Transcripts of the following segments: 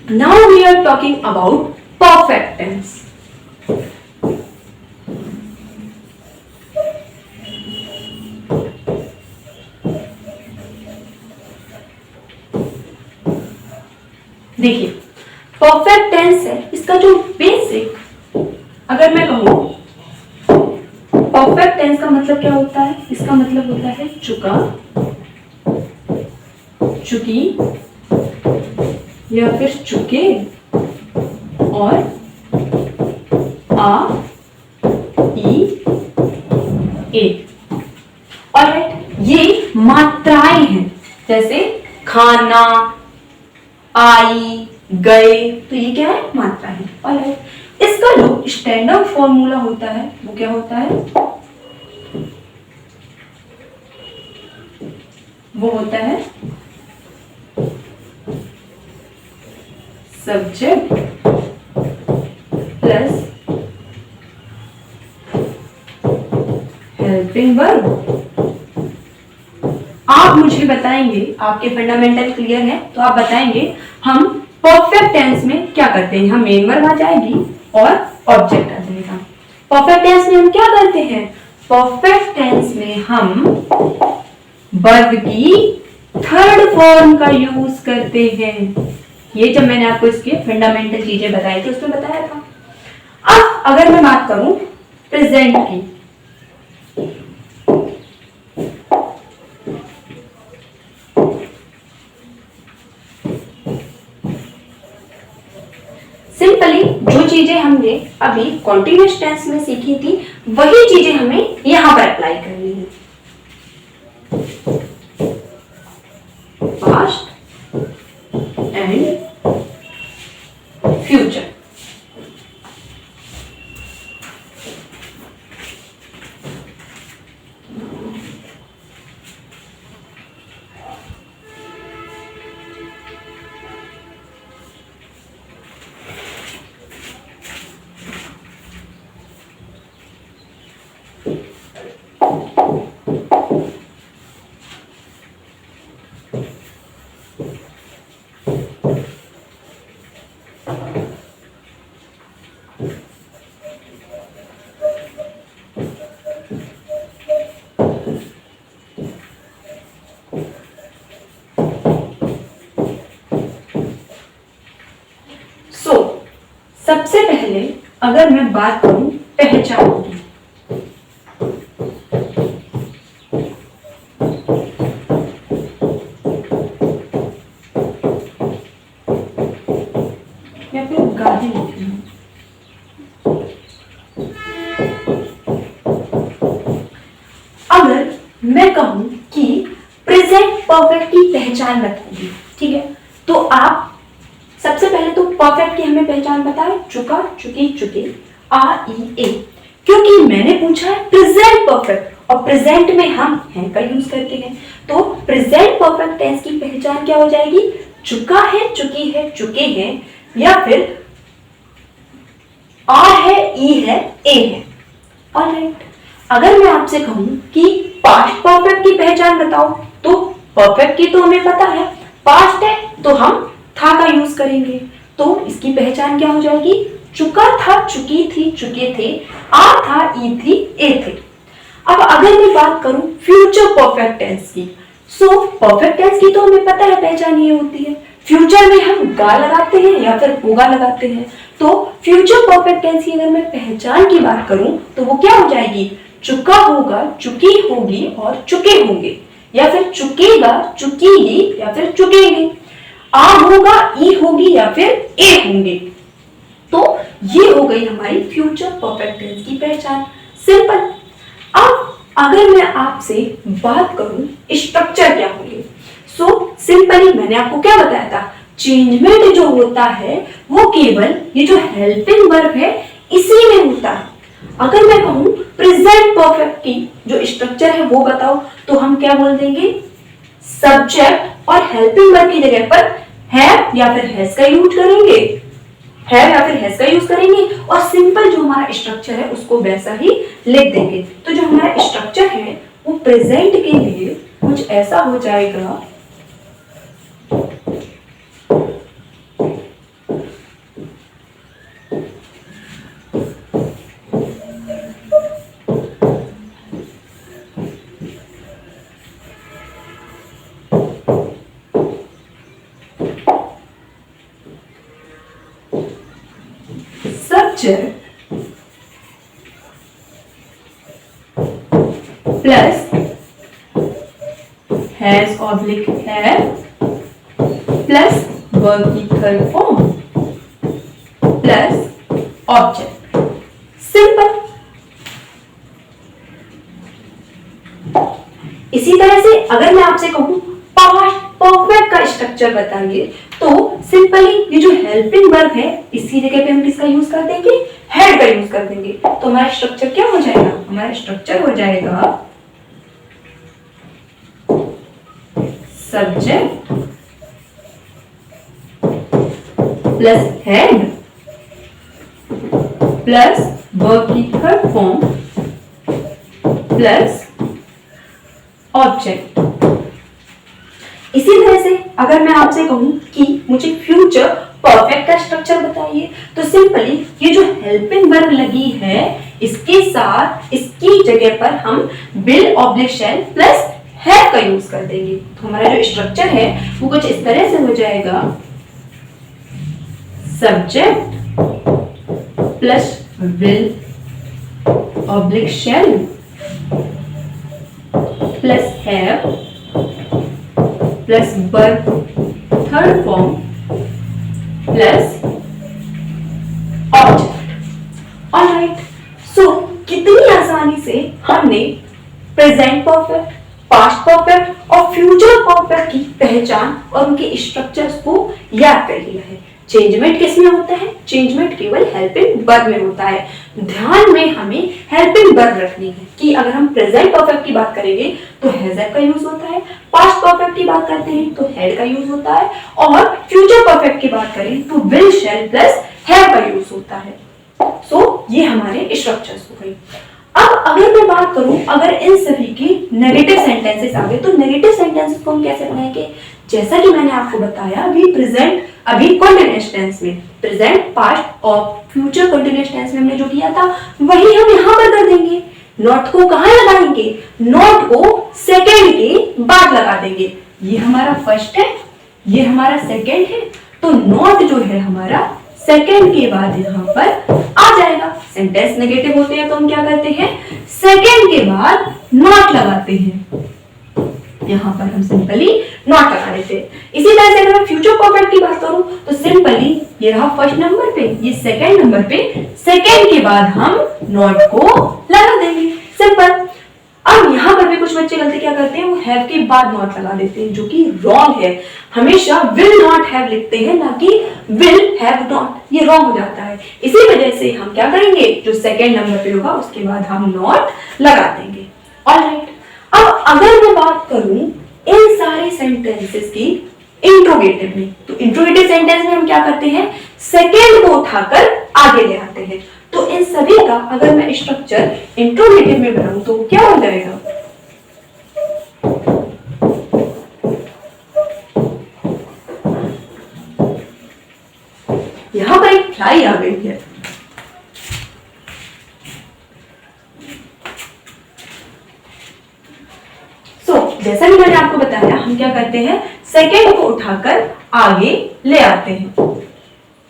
Now we are talking about perfect tense. देखिए perfect tense है, इसका जो बेसिक अगर मैं कहूं परफेक्ट टेंस का मतलब क्या होता है, इसका मतलब होता है चुका, चुकी या फिर चुके और आ ई ए। और ये मात्राएं हैं, जैसे खाना, आई, गए, तो ये क्या है, मात्रा है। और इसका जो स्टैंडर्ड फॉर्मूला होता है वो क्या होता है, वो होता है सब्जेक्ट प्लस हेल्पिंग वर्ब। आप मुझे बताएंगे, आपके फंडामेंटल क्लियर है तो आप बताएंगे हम परफेक्ट टेंस में क्या करते हैं। हम मेन वर्ब आ जाएगी और ऑब्जेक्ट आ जाएगा। परफेक्ट टेंस में हम क्या करते हैं, परफेक्ट टेंस में हम वर्ब की थर्ड फॉर्म का यूज करते हैं। ये जब मैंने आपको इसके फंडामेंटल चीजें बताई थी उसमें बताया था। अब अगर मैं बात करूं प्रेजेंट की, सिंपली जो चीजें हमने अभी कॉन्टिन्यूअस टेंस में सीखी थी वही चीजें हमें यहां पर अप्लाई करनी है। Past and future. सबसे पहले अगर मैं बात करूं पहचान की, या फिर गाली लिखी हूं, अगर मैं कहूं कि प्रेजेंट परफेक्ट की पहचान बताइए, ठीक है, तो आप सबसे पहले तो परफेक्ट की हमें पहचान बताए, चुका, चुकी, चुके, आ ई ए। क्योंकि मैंने पूछा है प्रेजेंट परफेक्ट और प्रेजेंट में हम हैं का यूज करते हैं, तो प्रेजेंट परफेक्ट टेंस की पहचान क्या हो जाएगी, चुका है, चुकी है, चुके हैं, या फिर आ है, ई है, ए है। ऑलराइट, अगर मैं आपसे कहूं कि पास्ट परफेक्ट की पहचान बताओ, तो परफेक्ट की तो हमें पता है, पास्ट है तो हम था का यूज करेंगे, तो इसकी पहचान क्या हो जाएगी, चुका था, चुकी थी, चुके थे, आ था, ई थी, ए थे। अब अगर मैं बात करूं फ्यूचर परफेक्ट टेंस की, सो परफेक्ट टेंस की तो हमें पता है पहचान ये होती है, फ्यूचर में हम गा लगाते हैं या फिर होगा लगाते हैं। तो फ्यूचर परफेक्ट टेंस की अगर मैं पहचान की बात करूं तो वो क्या हो जाएगी, चुका होगा, चुकी होगी और चुके होंगे, या फिर चुकेगा, चुकेगी या फिर चुकेंगे, आ होगा, ई होगी या फिर ए होंगे। तो ये हो गई हमारी फ्यूचर परफेक्ट टेंस की पहचान, सिंपल। अब अगर मैं आपसे बात करूं स्ट्रक्चर क्या होंगे, सो सिंपली मैंने आपको क्या बताया था, चेंजमेंट जो होता है वो केवल ये जो हेल्पिंग वर्ब है इसी में होता है। अगर मैं कहूं प्रेजेंट परफेक्ट की जो स्ट्रक्चर है वो बताओ, तो हम क्या बोल देंगे, सब्जेक्ट और हेल्पिंग वर्ब की जगह पर हैव या फिर हैज का यूज करेंगे, हैव या फिर हैज का यूज करेंगे, और सिंपल जो हमारा स्ट्रक्चर है उसको वैसा ही लिख देंगे। तो जो हमारा स्ट्रक्चर है वो प्रेजेंट के लिए कुछ ऐसा हो जाएगा, subject plus has oblique have plus verb की third form plus object. Simple. इसी तरह से अगर मैं आपसे कहूं पास्ट परफेक्ट का स्ट्रक्चर बताइए तो सिंपली ये जो हेल्पिंग वर्ब है इसकी जगह पे हम किसका यूज कर देंगे, हैड का यूज कर देंगे. तो हमारा स्ट्रक्चर क्या हो जाएगा, हमारा स्ट्रक्चर हो जाएगा subject plus head plus verb की थर्ड फॉर्म प्लस ऑब्जेक्ट. इसी तरह से अगर मैं आपसे कहूं कि मुझे फ्यूचर परफेक्ट का स्ट्रक्चर बताइए तो सिंपली ये जो हेल्पिंग वर्ब लगी है इसके साथ इसकी जगह पर हम will oblique shall plus have का यूज कर देंगे. तो हमारा जो स्ट्रक्चर है वो कुछ इस तरह से हो जाएगा subject plus will oblique shall plus have plus verb third form plus object. Alright. So कितनी आसानी से हमने प्रेजेंट परफेक्ट, पास्ट परफेक्ट और फ्यूचर परफेक्ट की पहचान और उनके स्ट्रक्चर्स को याद कर लिया है. चेंजमेंट किसमें होता है, चेंजमेंट केवल हेल्पिंग वर्ब में होता है. ध्यान में हमें हेल्पिंग वर्ब रखनी है कि अगर हम प्रेजेंट परफेक्ट की बात करेंगे तो हैज का यूज होता है, पास्ट परफेक्ट की बात करते हैं तो हैड का यूज होता है और फ्यूचर परफेक्ट की बात करें तो विल शैल प्लस हैव का यूज होता है. सो ये हमारे स्ट्रक्चर्स हो गए. अब अगर मैं बात करूं अगर इन सभी के नेगेटिव सेंटेंसेस आ गए तो नेगेटिव सेंटेंसेस को हम कैसे बनाएंगे, जैसा कि मैंने आपको बताया अभी प्रेजेंट अभी कंटीन्यूअस टेंस में प्रेजेंट, पास्ट और फ्यूचर कंटीन्यूअस टेंस में हमने जो किया था वही हम यहां पर कर देंगे. नॉट को कहां लगाएंगे, नॉट को सेकंड के बाद लगा देंगे. ये हमारा फर्स्ट है, ये हमारा सेकंड है. तो नॉट जो है हमारा सेकंड के बाद यहाँ पर आ जाएगा. सेंटेंस नेगेटिव होते हैं तो हम क्या करते हैं, सेकंड के बाद नॉट लगाते हैं. यहाँ पर हम सिंपली नॉट लगा देते हैं. इसी तरह से अगर मैं फ्यूचर परफेक्ट की बात करूं तो सिंपली ये रहा फर्स्ट नंबर पे, ये सेकंड नंबर पे, सेकंड के बाद हम नॉट को लगा देंगे. सिंपल. अब यहाँ पर भी कुछ बच्चे गलती क्या करते हैं, वो हैव के बाद नॉट लगा देते हैं जो कि रॉन्ग है. हमेशा विल नॉट हैव लिखते हैं ना कि विल हैव नॉट. ये रॉन्ग हो जाता है. इसी वजह से हम क्या करेंगे, जो सेकंड नंबर पे होगा उसके बाद हम नॉट लगा देंगे. ऑलराइट. अब अगर मैं बात करूं इन सारे सेंटेंसेस की इंट्रोगेटिव में तो इंट्रोगेटिव सेंटेंस में हम क्या करते हैं, सेकंड को उठाकर आगे ले आते हैं. तो इन सभी का अगर मैं स्ट्रक्चर इंट्रोगेटिव में बनाऊं तो क्या हो जाएगा, यहां पर एक फ्लाई आ गई है. जैसा कि मैंने आपको बताया हम क्या करते हैं, सेकंड को उठाकर आगे ले आते हैं.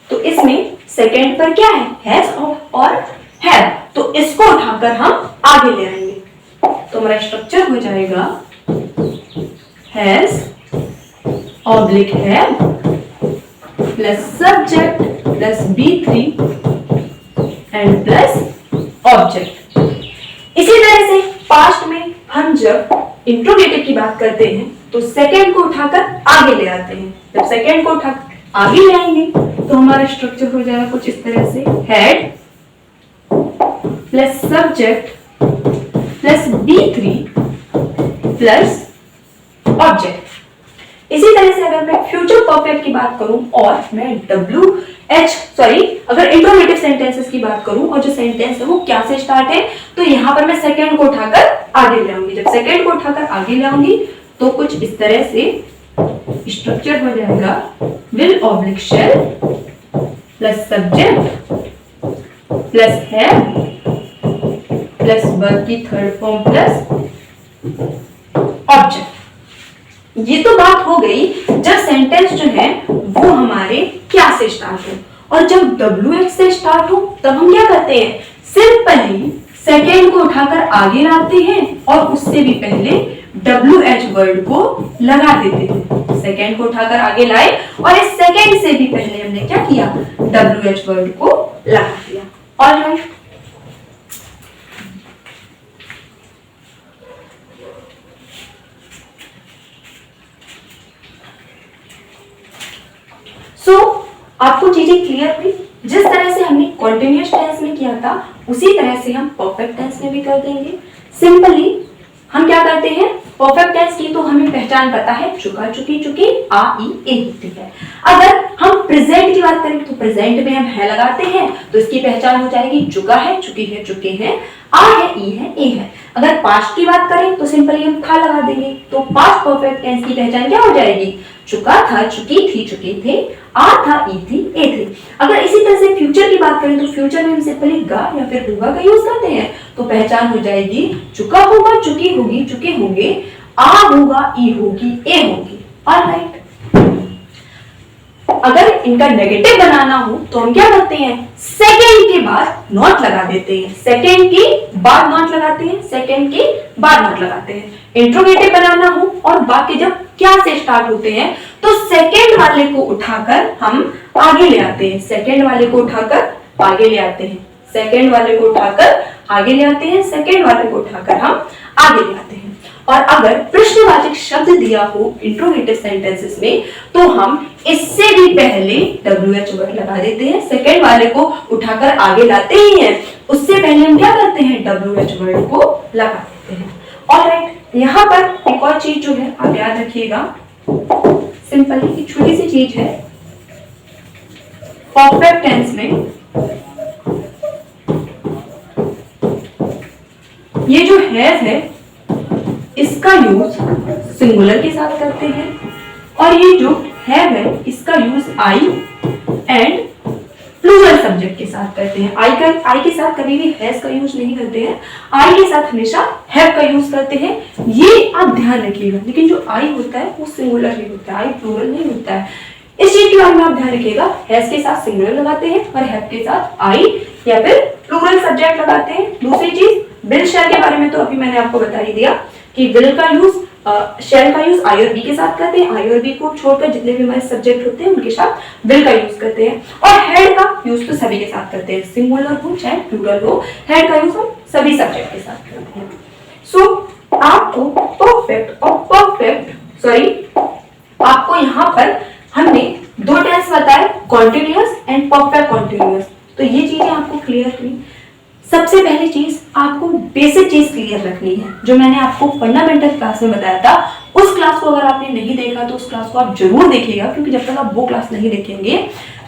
तो इसमें सेकंड पर क्या है, हैज और हैव. तो इसको उठाकर हम आगे ले आएंगे. तो हमारा स्ट्रक्चर हो जाएगा has oblique have plus subject plus B3 and plus object. इसी तरह से पास्ट में हम जब इंट्रोगेटिव की बात करते हैं तो सेकंड को उठाकर आगे ले आते हैं. जब सेकंड को उठाकर आगे ले आएंगे तो हमारा स्ट्रक्चर हो जाएगा कुछ इस तरह से, head plus subject plus B3 plus object. इसी तरह से अगर मैं फ्यूचर परफेक्ट की बात करूं और मैं अगर इंट्रोगेटिव सेंटेंसेस की बात करूं और जो सेंटेंस है वो क्या से स्टार्ट है तो यहां पर मैं सेकंड को उठाकर आगे ले आऊंगी. जब सेकंड को उठाकर आगे ले आऊंगी तो कुछ इस तरह से स्ट्रक्चर हो जाएगा, will oblique shall plus subject plus have plus verb की थर्ड फॉर्म प्लस ऑब्जेक्ट. ये तो बात हो गई जब सेंटेंस जो है वो हमारे क्या से स्टार्ट हो. और जब WH से स्टार्ट हो तब हम क्या करते हैं, सिंपली सेकेंड को उठाकर आगे लाते हैं और उससे भी पहले WH वर्ड को लगा देते हैं। सेकेंड को उठाकर आगे लाए और इस सेकेंड से भी पहले हमने क्या किया, WH वर्ड को लगा दिया। ऑलराइट, आपको चीजें क्लियर हुई? जिस तरह से हमने कॉन्टिन्यूअस टेंस में किया था उसी तरह से हम परफेक्ट टेंस में भी कर देंगे। सिंपली हम क्या करते हैं, परफेक्ट टेंस की तो हमें पहचान पता है, चुका, चुकी, चुकी, आ, ई, ए होती है। अगर हम प्रेजेंट की बात करें तो प्रेजेंट में हम है लगाते हैं तो इसकी पहचान हो जाएगी चुका है, चुकी है, चुके हैं, आ है, ई है, ए है। अगर पास्ट की बात करें तो सिंपली हम था लगा देंगे तो पास्ट परफेक्ट टेंस की पहचान क्या हो जाएगी, चुका था, चुकी थी, चुके थे, आ था, ई थी, ए थे। अगर इसी तरह से फ्यूचर की बात करें तो फ्यूचर में हम सिंपली गा या फिर होगा का यूज करते हैं तो पहचान हो जाएगी चुका होगा, चुकी होगी, चुके होंगे, आ होगा, ई होगी, ए होगी। ऑलराइट, अगर इनका नेगेटिव बनाना हो तो हम क्या करते हैं, सेकेंड के बाद नॉट लगा देते हैं, सेकेंड के बाद नॉट लगाते हैं, सेकेंड के बाद नॉट लगाते हैं। इंट्रोगेटिव बनाना हो और बाकी जब क्या से स्टार्ट होते हैं तो सेकेंड वाले को उठाकर हम आगे ले आते हैं, सेकेंड वाले को उठाकर आगे ले आते हैं, सेकेंड वाले को उठाकर आगे ले आते हैं, सेकेंड वाले को उठाकर हम आगे ले आते हैं। और अगर प्रश्नवाचक शब्द दिया हो इंट्रोगेटिव सेंटेंसेस में तो हम इससे भी पहले WH वर्ड लगा देते हैं, सेकेंड वाले को उठाकर आगे लाते ही हैं, उससे पहले हम क्या करते हैं, WH वर्ड को लगा देते हैं। ऑलराइट, यहाँ पर एक और चीज जो है आप याद रखिएगा, सिंपली एक छोटी सी चीज है, परफेक्ट टेंस में ये जो है इसका यूज सिंगुलर के साथ करते हैं और ये जो है इसका use I and plural subject के साथ करते हैं। आई के साथ कभी भी हैज का यूज नहीं करते हैं, आई के साथ हमेशा हैव का यूज करते हैं, ये आप ध्यान रखिएगा। लेकिन जो आई होता है वो सिंगुलर ही होता है, आई प्लूरल नहीं होता है। इस चीज के बारे में आप ध्यान रखिएगा, हैज के साथ सिंगुलर लगाते हैं और हैव के साथ आई या फिर प्लूरल सब्जेक्ट लगाते हैं। दूसरी चीज, विल शेल के बारे में तो अभी मैंने आपको बता ही दिया कि विल का यूज, शेल का यूज आई और बी के साथ करते हैं, आई और बी को छोड़कर जितने भी हमारे सब्जेक्ट होते हैं उनके साथ विल का यूज करते हैं। और हैड का यूज तो सभी के साथ करते हैं, सिंगुलर हो चाहे प्लूरल हो, हैड का यूज हम सभी सब्जेक्ट के साथ करते हैं। सो आपको परफेक्ट और आपको यहाँ पर हमने दो टेंस बताए, कॉन्टिन्यूअस एंड परफेक्ट कॉन्टिन्यूअस। तो ये चीजें आपको क्लियर हुई। सबसे पहली चीज आपको बेसिक चीज क्लियर रखनी है, जो मैंने आपको फंडामेंटल क्लास में बताया था। उस क्लास को अगर आपने नहीं देखा तो उस क्लास को आप जरूर देखिएगा, क्योंकि जब तक आप वो क्लास नहीं देखेंगे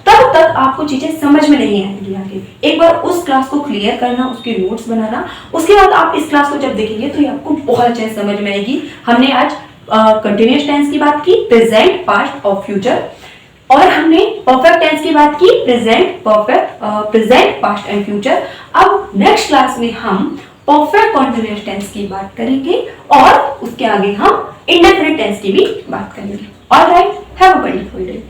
तब तक आपको चीजें समझ में नहीं आएंगी आगे। एक बार उस क्लास को क्लियर करना, उसके नोट्स बनाना, उसके बाद आप इस क्लास को जब देखेंगे तो ये आपको बहुत अच्छे से समझ में आएगी। हमने आज कंटिन्यूअस टेंस की बात की, प्रेजेंट, पास्ट और फ्यूचर, और हमने परफेक्ट टेंस की बात की, प्रेजेंट, पास्ट एंड फ्यूचर। अब नेक्स्ट क्लास में हम परफेक्ट कॉन्टिन्यूअस टेंस की बात करेंगे और उसके आगे हम इंडेफिनिट टेंस की भी बात करेंगे। Alright, have a wonderful day.